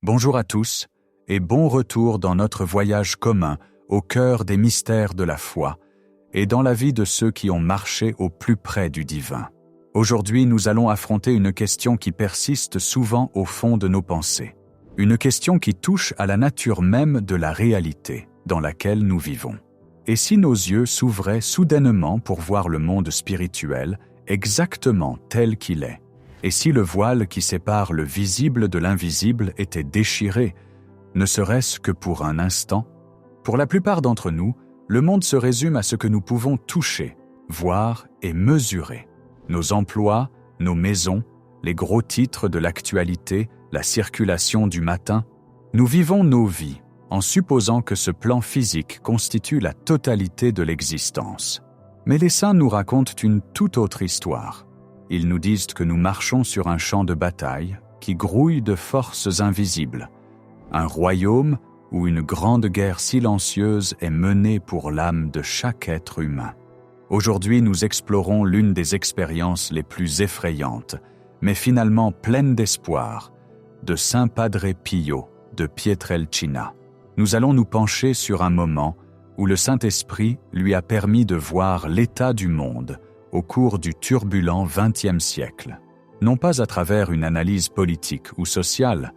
Bonjour à tous et bon retour dans notre voyage commun au cœur des mystères de la foi et dans la vie de ceux qui ont marché au plus près du divin. Aujourd'hui, nous allons affronter une question qui persiste souvent au fond de nos pensées. Une question qui touche à la nature même de la réalité dans laquelle nous vivons. Et si nos yeux s'ouvraient soudainement pour voir le monde spirituel exactement tel qu'il est? Et si le voile qui sépare le visible de l'invisible était déchiré, ne serait-ce que pour un instant? Pour la plupart d'entre nous, le monde se résume à ce que nous pouvons toucher, voir et mesurer. Nos emplois, nos maisons, les gros titres de l'actualité, la circulation du matin. Nous vivons nos vies en supposant que ce plan physique constitue la totalité de l'existence. Mais les saints nous racontent une toute autre histoire. Ils nous disent que nous marchons sur un champ de bataille qui grouille de forces invisibles, un royaume où une grande guerre silencieuse est menée pour l'âme de chaque être humain. Aujourd'hui, nous explorons l'une des expériences les plus effrayantes, mais finalement pleines d'espoir, de Saint Padre Pio de Pietrelcina. Nous allons nous pencher sur un moment où le Saint-Esprit lui a permis de voir l'état du monde au cours du turbulent XXe siècle, non pas à travers une analyse politique ou sociale,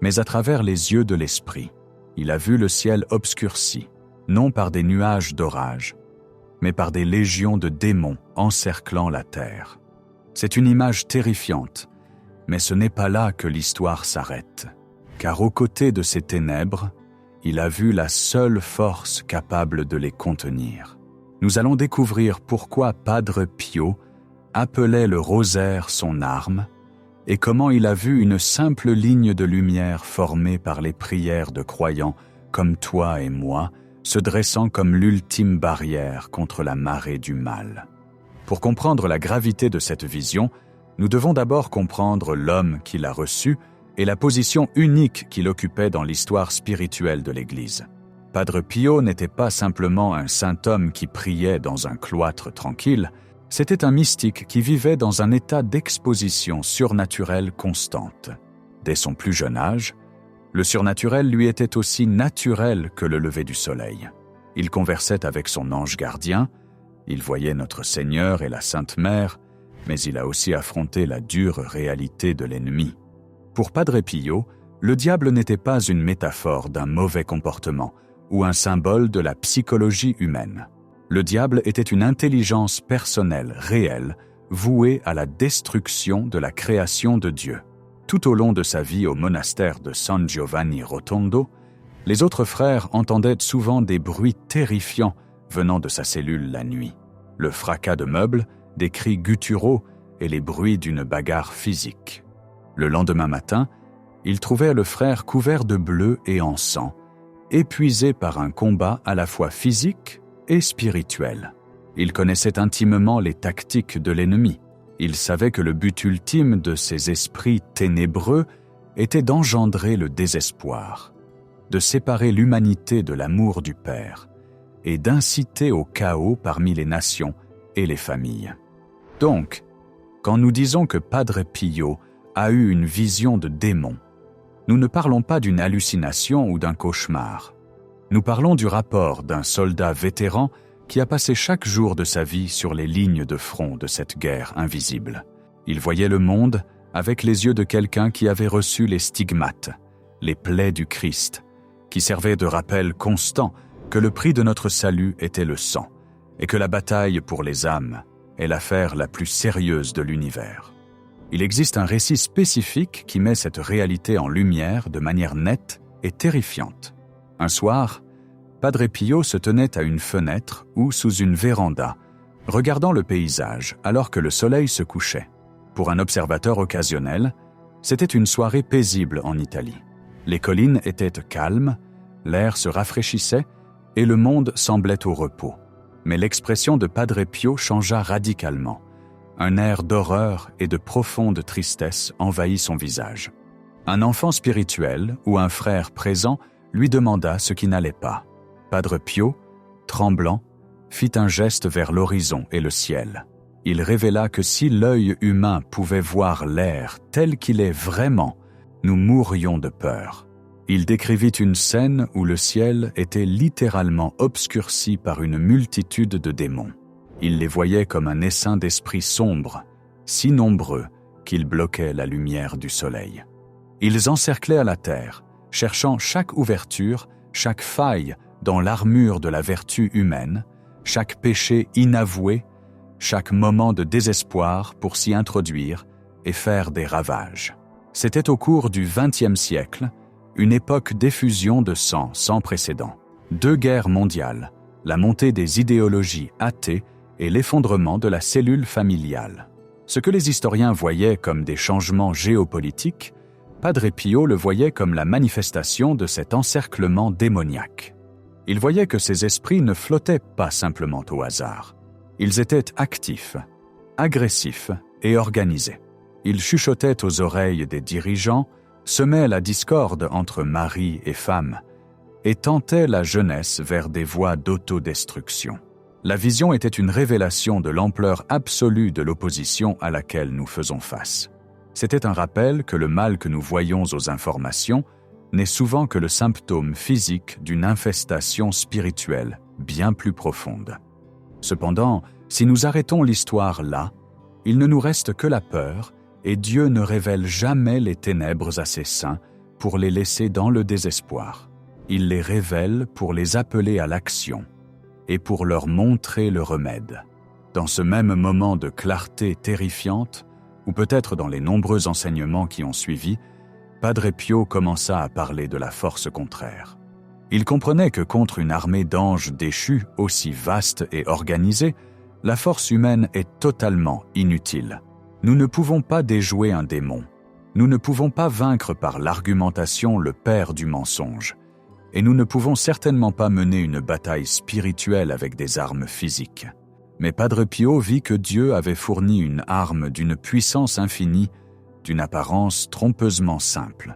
mais à travers les yeux de l'esprit. Il a vu le ciel obscurci, non par des nuages d'orage, mais par des légions de démons encerclant la terre. C'est une image terrifiante, mais ce n'est pas là que l'histoire s'arrête, car aux côtés de ces ténèbres, il a vu la seule force capable de les contenir. Nous allons découvrir pourquoi Padre Pio appelait le rosaire son arme et comment il a vu une simple ligne de lumière formée par les prières de croyants comme toi et moi, se dressant comme l'ultime barrière contre la marée du mal. Pour comprendre la gravité de cette vision, nous devons d'abord comprendre l'homme qui l'a reçu et la position unique qu'il occupait dans l'histoire spirituelle de l'Église. Padre Pio n'était pas simplement un saint homme qui priait dans un cloître tranquille, c'était un mystique qui vivait dans un état d'exposition surnaturelle constante. Dès son plus jeune âge, le surnaturel lui était aussi naturel que le lever du soleil. Il conversait avec son ange gardien, il voyait notre Seigneur et la Sainte Mère, mais il a aussi affronté la dure réalité de l'ennemi. Pour Padre Pio, le diable n'était pas une métaphore d'un mauvais comportement, ou un symbole de la psychologie humaine. Le diable était une intelligence personnelle réelle, vouée à la destruction de la création de Dieu. Tout au long de sa vie au monastère de San Giovanni Rotondo, les autres frères entendaient souvent des bruits terrifiants venant de sa cellule la nuit. Le fracas de meubles, des cris gutturaux et les bruits d'une bagarre physique. Le lendemain matin, ils trouvaient le frère couvert de bleu et en sang, épuisé par un combat à la fois physique et spirituel. Il connaissait intimement les tactiques de l'ennemi. Il savait que le but ultime de ces esprits ténébreux était d'engendrer le désespoir, de séparer l'humanité de l'amour du Père et d'inciter au chaos parmi les nations et les familles. Donc, quand nous disons que Padre Pio a eu une vision de démon, nous ne parlons pas d'une hallucination ou d'un cauchemar. Nous parlons du rapport d'un soldat vétéran qui a passé chaque jour de sa vie sur les lignes de front de cette guerre invisible. Il voyait le monde avec les yeux de quelqu'un qui avait reçu les stigmates, les plaies du Christ, qui servaient de rappel constant que le prix de notre salut était le sang et que la bataille pour les âmes est l'affaire la plus sérieuse de l'univers. Il existe un récit spécifique qui met cette réalité en lumière de manière nette et terrifiante. Un soir, Padre Pio se tenait à une fenêtre ou sous une véranda, regardant le paysage alors que le soleil se couchait. Pour un observateur occasionnel, c'était une soirée paisible en Italie. Les collines étaient calmes, l'air se rafraîchissait et le monde semblait au repos. Mais l'expression de Padre Pio changea radicalement. Un air d'horreur et de profonde tristesse envahit son visage. Un enfant spirituel ou un frère présent lui demanda ce qui n'allait pas. Padre Pio, tremblant, fit un geste vers l'horizon et le ciel. Il révéla que si l'œil humain pouvait voir l'air tel qu'il est vraiment, nous mourrions de peur. Il décrivit une scène où le ciel était littéralement obscurci par une multitude de démons. Il les voyait comme un essaim d'esprits sombres, si nombreux qu'ils bloquaient la lumière du soleil. Ils encerclaient à la terre, cherchant chaque ouverture, chaque faille dans l'armure de la vertu humaine, chaque péché inavoué, chaque moment de désespoir pour s'y introduire et faire des ravages. C'était au cours du XXe siècle, une époque d'effusion de sang sans précédent. 2 guerres mondiales, la montée des idéologies athées et l'effondrement de la cellule familiale. Ce que les historiens voyaient comme des changements géopolitiques, Padre Pio le voyait comme la manifestation de cet encerclement démoniaque. Il voyait que ces esprits ne flottaient pas simplement au hasard. Ils étaient actifs, agressifs et organisés. Ils chuchotaient aux oreilles des dirigeants, semaient la discorde entre mari et femme et tentaient la jeunesse vers des voies d'autodestruction. La vision était une révélation de l'ampleur absolue de l'opposition à laquelle nous faisons face. C'était un rappel que le mal que nous voyons aux informations n'est souvent que le symptôme physique d'une infestation spirituelle bien plus profonde. Cependant, si nous arrêtons l'histoire là, il ne nous reste que la peur et Dieu ne révèle jamais les ténèbres à ses saints pour les laisser dans le désespoir. Il les révèle pour les appeler à l'action et pour leur montrer le remède. Dans ce même moment de clarté terrifiante, ou peut-être dans les nombreux enseignements qui ont suivi, Padre Pio commença à parler de la force contraire. Il comprenait que contre une armée d'anges déchus aussi vaste et organisée, la force humaine est totalement inutile. Nous ne pouvons pas déjouer un démon. Nous ne pouvons pas vaincre par l'argumentation le père du mensonge. Et nous ne pouvons certainement pas mener une bataille spirituelle avec des armes physiques. Mais Padre Pio vit que Dieu avait fourni une arme d'une puissance infinie, d'une apparence trompeusement simple.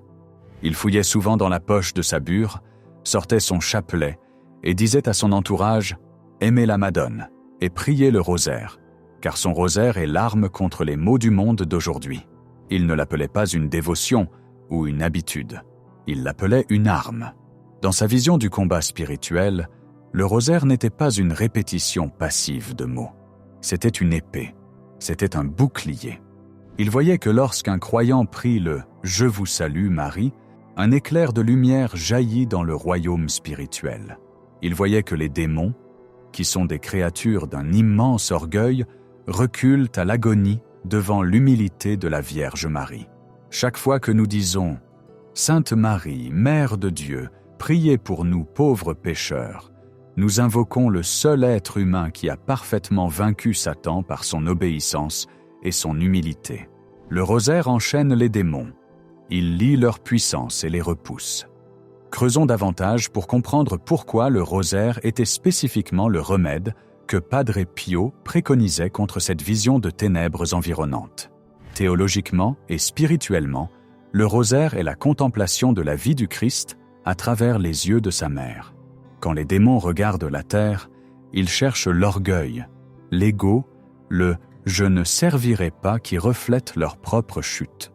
Il fouillait souvent dans la poche de sa bure, sortait son chapelet et disait à son entourage « Aimez la Madone et priez le rosaire », car son rosaire est l'arme contre les maux du monde d'aujourd'hui. Il ne l'appelait pas une dévotion ou une habitude, il l'appelait une arme. Dans sa vision du combat spirituel, le rosaire n'était pas une répétition passive de mots. C'était une épée, c'était un bouclier. Il voyait que lorsqu'un croyant prie le « Je vous salue, Marie », un éclair de lumière jaillit dans le royaume spirituel. Il voyait que les démons, qui sont des créatures d'un immense orgueil, reculent à l'agonie devant l'humilité de la Vierge Marie. Chaque fois que nous disons « Sainte Marie, Mère de Dieu, priez pour nous pauvres pécheurs », nous invoquons le seul être humain qui a parfaitement vaincu Satan par son obéissance et son humilité. Le rosaire enchaîne les démons. Il lie leur puissance et les repousse. Creusons davantage pour comprendre pourquoi le rosaire était spécifiquement le remède que Padre Pio préconisait contre cette vision de ténèbres environnantes. Théologiquement et spirituellement, le rosaire est la contemplation de la vie du Christ à travers les yeux de sa mère. Quand les démons regardent la terre, ils cherchent l'orgueil, l'ego, le « je ne servirai pas » qui reflète leur propre chute.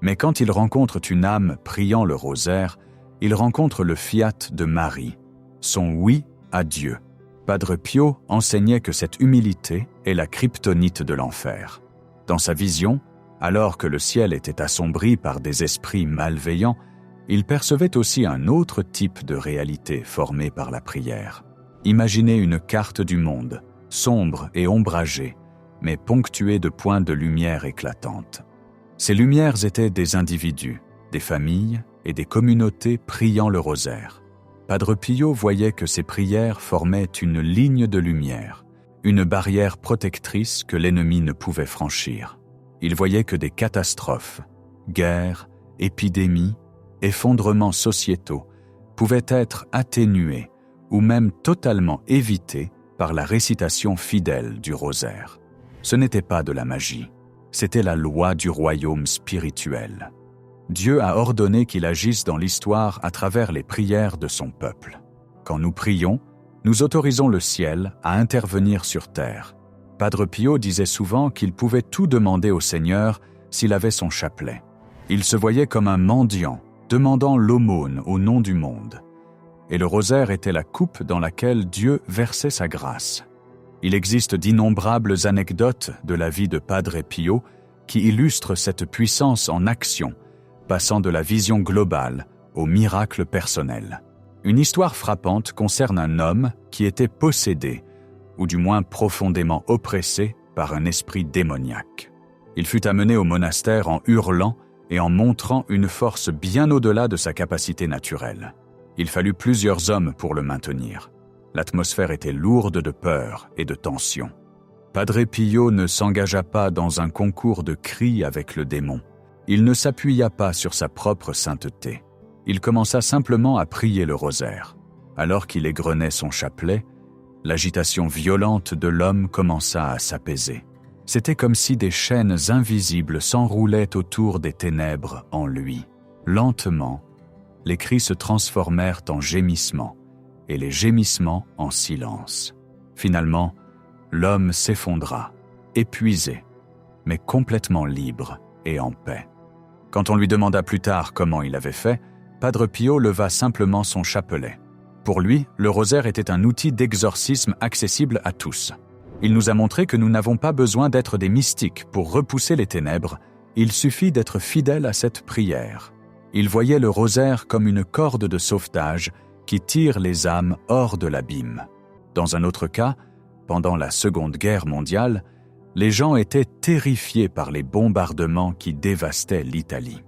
Mais quand ils rencontrent une âme priant le rosaire, ils rencontrent le fiat de Marie, son oui à Dieu. Padre Pio enseignait que cette humilité est la kryptonite de l'enfer. Dans sa vision, alors que le ciel était assombri par des esprits malveillants, il percevait aussi un autre type de réalité formée par la prière. Imaginez une carte du monde, sombre et ombragée, mais ponctuée de points de lumière éclatantes. Ces lumières étaient des individus, des familles et des communautés priant le rosaire. Padre Pio voyait que ces prières formaient une ligne de lumière, une barrière protectrice que l'ennemi ne pouvait franchir. Il voyait que des catastrophes, guerres, épidémies, effondrements sociétaux pouvaient être atténués ou même totalement évités par la récitation fidèle du rosaire. Ce n'était pas de la magie, c'était la loi du royaume spirituel. Dieu a ordonné qu'il agisse dans l'histoire à travers les prières de son peuple. Quand nous prions, nous autorisons le ciel à intervenir sur terre. Padre Pio disait souvent qu'il pouvait tout demander au Seigneur s'il avait son chapelet. Il se voyait comme un mendiant, demandant l'aumône au nom du monde. Et le rosaire était la coupe dans laquelle Dieu versait sa grâce. Il existe d'innombrables anecdotes de la vie de Padre Pio qui illustrent cette puissance en action, passant de la vision globale au miracle personnel. Une histoire frappante concerne un homme qui était possédé, ou du moins profondément oppressé par un esprit démoniaque. Il fut amené au monastère en hurlant et en montrant une force bien au-delà de sa capacité naturelle. Il fallut plusieurs hommes pour le maintenir. L'atmosphère était lourde de peur et de tension. Padre Pio ne s'engagea pas dans un concours de cris avec le démon. Il ne s'appuya pas sur sa propre sainteté. Il commença simplement à prier le rosaire. Alors qu'il égrenait son chapelet, l'agitation violente de l'homme commença à s'apaiser. C'était comme si des chaînes invisibles s'enroulaient autour des ténèbres en lui. Lentement, les cris se transformèrent en gémissements, et les gémissements en silence. Finalement, l'homme s'effondra, épuisé, mais complètement libre et en paix. Quand on lui demanda plus tard comment il avait fait, Padre Pio leva simplement son chapelet. Pour lui, le rosaire était un outil d'exorcisme accessible à tous. Il nous a montré que nous n'avons pas besoin d'être des mystiques pour repousser les ténèbres, il suffit d'être fidèle à cette prière. Il voyait le rosaire comme une corde de sauvetage qui tire les âmes hors de l'abîme. Dans un autre cas, pendant la Seconde Guerre mondiale, les gens étaient terrifiés par les bombardements qui dévastaient l'Italie.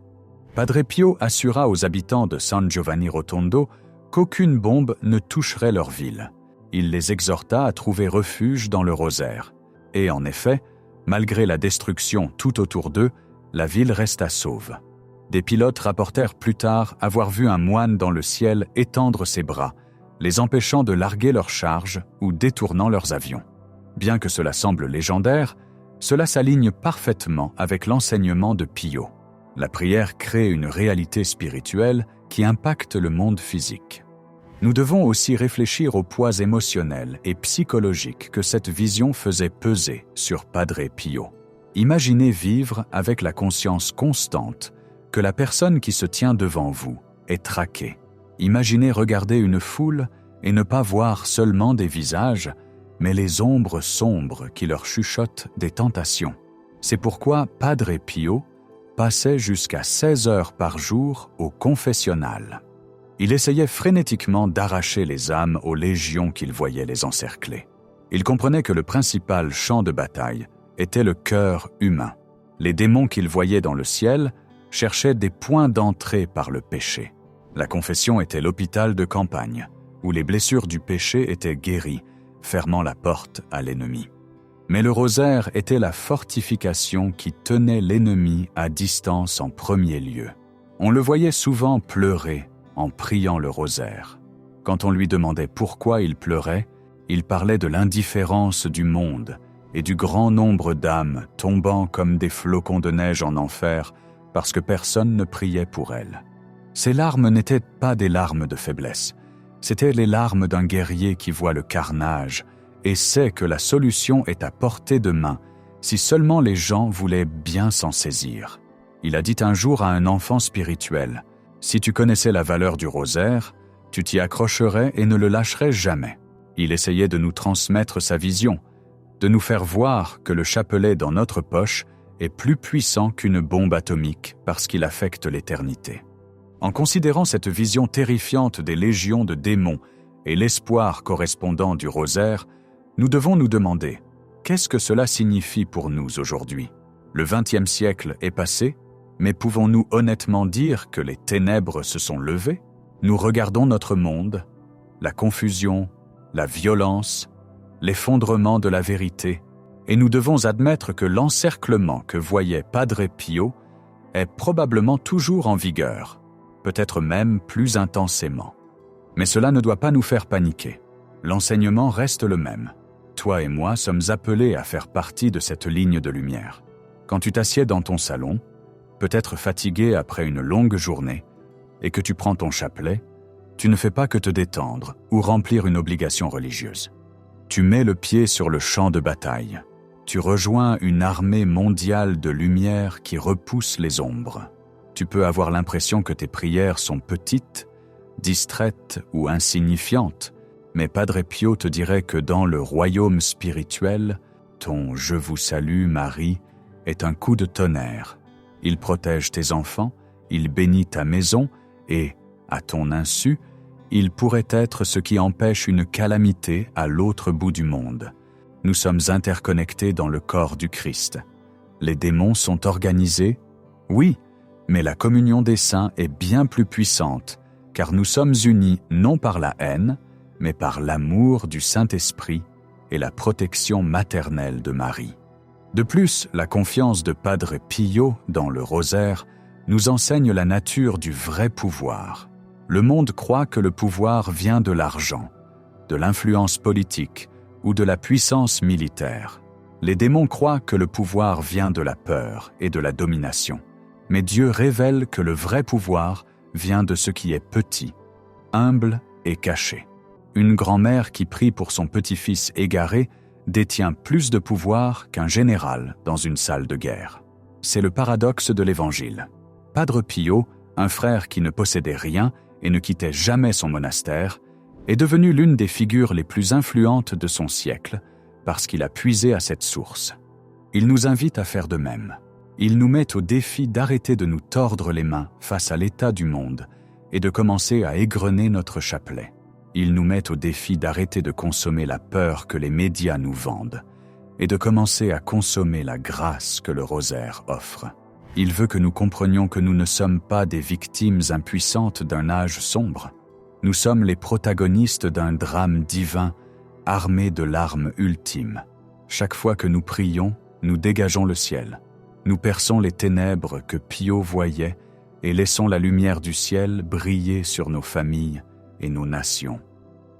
Padre Pio assura aux habitants de San Giovanni Rotondo qu'aucune bombe ne toucherait leur ville. Il les exhorta à trouver refuge dans le rosaire. Et en effet, malgré la destruction tout autour d'eux, la ville resta sauve. Des pilotes rapportèrent plus tard avoir vu un moine dans le ciel étendre ses bras, les empêchant de larguer leurs charges ou détournant leurs avions. Bien que cela semble légendaire, cela s'aligne parfaitement avec l'enseignement de Pio. La prière crée une réalité spirituelle qui impacte le monde physique. Nous devons aussi réfléchir au poids émotionnel et psychologique que cette vision faisait peser sur Padre Pio. Imaginez vivre avec la conscience constante que la personne qui se tient devant vous est traquée. Imaginez regarder une foule et ne pas voir seulement des visages, mais les ombres sombres qui leur chuchotent des tentations. C'est pourquoi Padre Pio passait jusqu'à 16 heures par jour au confessionnal. Il essayait frénétiquement d'arracher les âmes aux légions qu'il voyait les encercler. Il comprenait que le principal champ de bataille était le cœur humain. Les démons qu'il voyait dans le ciel cherchaient des points d'entrée par le péché. La confession était l'hôpital de campagne, où les blessures du péché étaient guéries, fermant la porte à l'ennemi. Mais le rosaire était la fortification qui tenait l'ennemi à distance en premier lieu. On le voyait souvent pleurer en priant le rosaire. Quand on lui demandait pourquoi il pleurait, il parlait de l'indifférence du monde et du grand nombre d'âmes tombant comme des flocons de neige en enfer parce que personne ne priait pour elles. Ces larmes n'étaient pas des larmes de faiblesse, c'étaient les larmes d'un guerrier qui voit le carnage et sait que la solution est à portée de main si seulement les gens voulaient bien s'en saisir. Il a dit un jour à un enfant spirituel: « Si tu connaissais la valeur du rosaire, tu t'y accrocherais et ne le lâcherais jamais. » Il essayait de nous transmettre sa vision, de nous faire voir que le chapelet dans notre poche est plus puissant qu'une bombe atomique parce qu'il affecte l'éternité. En considérant cette vision terrifiante des légions de démons et l'espoir correspondant du rosaire, nous devons nous demander, qu'est-ce que cela signifie pour nous aujourd'hui? Le XXe siècle est passé, mais pouvons-nous honnêtement dire que les ténèbres se sont levées? Nous regardons notre monde, la confusion, la violence, l'effondrement de la vérité, et nous devons admettre que l'encerclement que voyait Padre Pio est probablement toujours en vigueur, peut-être même plus intensément. Mais cela ne doit pas nous faire paniquer. L'enseignement reste le même. Toi et moi sommes appelés à faire partie de cette ligne de lumière. Quand tu t'assieds dans ton salon, peut-être fatigué après une longue journée, et que tu prends ton chapelet, tu ne fais pas que te détendre ou remplir une obligation religieuse. Tu mets le pied sur le champ de bataille. Tu rejoins une armée mondiale de lumière qui repousse les ombres. Tu peux avoir l'impression que tes prières sont petites, distraites ou insignifiantes, mais Padre Pio te dirait que dans le royaume spirituel, ton « Je vous salue, Marie » est un coup de tonnerre. Il protège tes enfants, il bénit ta maison et, à ton insu, il pourrait être ce qui empêche une calamité à l'autre bout du monde. Nous sommes interconnectés dans le corps du Christ. Les démons sont organisés? Oui, mais la communion des saints est bien plus puissante, car nous sommes unis non par la haine, mais par l'amour du Saint-Esprit et la protection maternelle de Marie. De plus, la confiance de Padre Pio dans le rosaire nous enseigne la nature du vrai pouvoir. Le monde croit que le pouvoir vient de l'argent, de l'influence politique ou de la puissance militaire. Les démons croient que le pouvoir vient de la peur et de la domination. Mais Dieu révèle que le vrai pouvoir vient de ce qui est petit, humble et caché. Une grand-mère qui prie pour son petit-fils égaré détient plus de pouvoir qu'un général dans une salle de guerre. C'est le paradoxe de l'Évangile. Padre Pio, un frère qui ne possédait rien et ne quittait jamais son monastère, est devenu l'une des figures les plus influentes de son siècle parce qu'il a puisé à cette source. Il nous invite à faire de même. Il nous met au défi d'arrêter de nous tordre les mains face à l'état du monde et de commencer à égrener notre chapelet. Il nous met au défi d'arrêter de consommer la peur que les médias nous vendent et de commencer à consommer la grâce que le rosaire offre. Il veut que nous comprenions que nous ne sommes pas des victimes impuissantes d'un âge sombre. Nous sommes les protagonistes d'un drame divin armé de l'arme ultime. Chaque fois que nous prions, nous dégageons le ciel. Nous perçons les ténèbres que Pio voyait et laissons la lumière du ciel briller sur nos familles et nos nations.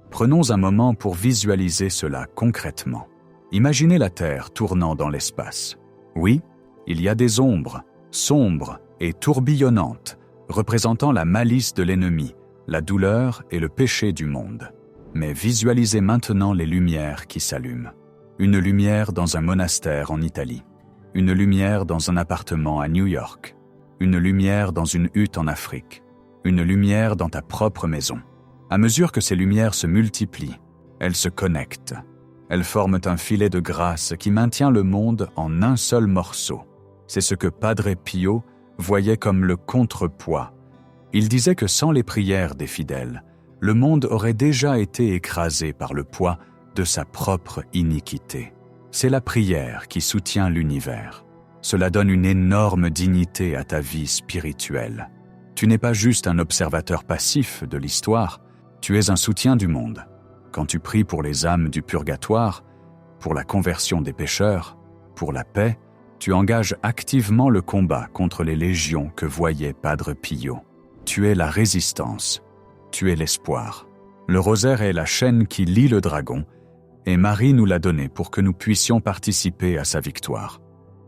Prenons un moment pour visualiser cela concrètement. Imaginez la Terre tournant dans l'espace. Oui, il y a des ombres, sombres et tourbillonnantes, représentant la malice de l'ennemi, la douleur et le péché du monde. Mais visualisez maintenant les lumières qui s'allument. Une lumière dans un monastère en Italie. Une lumière dans un appartement à New York. Une lumière dans une hutte en Afrique. Une lumière dans ta propre maison. À mesure que ces lumières se multiplient, elles se connectent. Elles forment un filet de grâce qui maintient le monde en un seul morceau. C'est ce que Padre Pio voyait comme le contrepoids. Il disait que sans les prières des fidèles, le monde aurait déjà été écrasé par le poids de sa propre iniquité. C'est la prière qui soutient l'univers. Cela donne une énorme dignité à ta vie spirituelle. Tu n'es pas juste un observateur passif de l'histoire, tu es un soutien du monde. Quand tu pries pour les âmes du purgatoire, pour la conversion des pécheurs, pour la paix, tu engages activement le combat contre les légions que voyait Padre Pio. Tu es la résistance, tu es l'espoir. Le rosaire est la chaîne qui lie le dragon, et Marie nous l'a donné pour que nous puissions participer à sa victoire.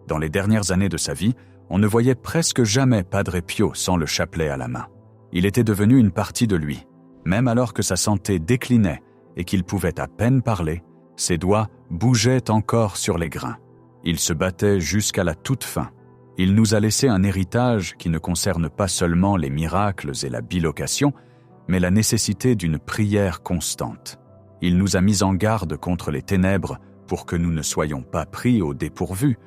Dans les dernières années de sa vie, on ne voyait presque jamais Padre Pio sans le chapelet à la main. Il était devenu une partie de lui. Même alors que sa santé déclinait et qu'il pouvait à peine parler, ses doigts bougeaient encore sur les grains. Il se battait jusqu'à la toute fin. Il nous a laissé un héritage qui ne concerne pas seulement les miracles et la bilocation, mais la nécessité d'une prière constante. Il nous a mis en garde contre les ténèbres pour que nous ne soyons pas pris au dépourvu,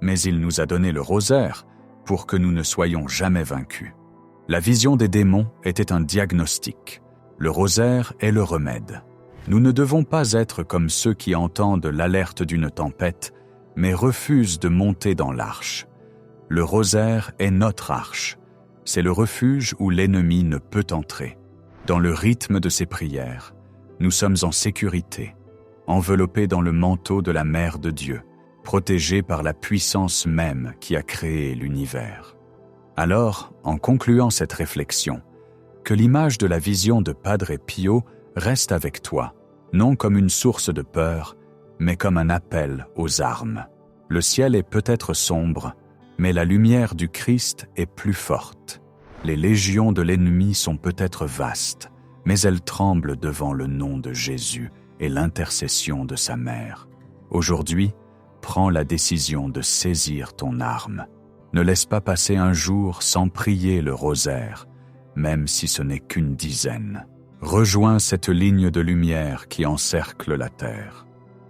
mais il nous a donné le rosaire pour que nous ne soyons jamais vaincus. La vision des démons était un diagnostic. Le rosaire est le remède. Nous ne devons pas être comme ceux qui entendent l'alerte d'une tempête, mais refusent de monter dans l'arche. Le rosaire est notre arche. C'est le refuge où l'ennemi ne peut entrer. Dans le rythme de ses prières, nous sommes en sécurité, enveloppés dans le manteau de la Mère de Dieu, protégés par la puissance même qui a créé l'univers. Alors, en concluant cette réflexion, que l'image de la vision de Padre Pio reste avec toi, non comme une source de peur, mais comme un appel aux armes. Le ciel est peut-être sombre, mais la lumière du Christ est plus forte. Les légions de l'ennemi sont peut-être vastes, mais elles tremblent devant le nom de Jésus et l'intercession de sa mère. Aujourd'hui, prends la décision de saisir ton arme. Ne laisse pas passer un jour sans prier le rosaire, même si ce n'est qu'une dizaine. Rejoins cette ligne de lumière qui encercle la terre.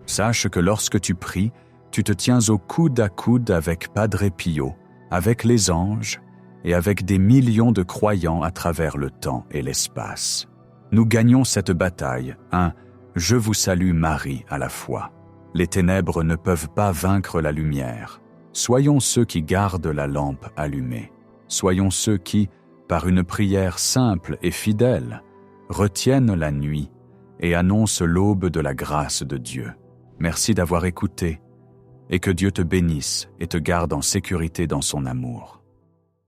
Sache que lorsque tu pries, tu te tiens au coude à coude avec Padre Pio, avec les anges et avec des millions de croyants à travers le temps et l'espace. Nous gagnons cette bataille, un « Je vous salue Marie » à la fois. Les ténèbres ne peuvent pas vaincre la lumière. Soyons ceux qui gardent la lampe allumée. Soyons ceux qui, par une prière simple et fidèle, retiennent la nuit et annoncent l'aube de la grâce de Dieu. Merci d'avoir écouté et que Dieu te bénisse et te garde en sécurité dans son amour.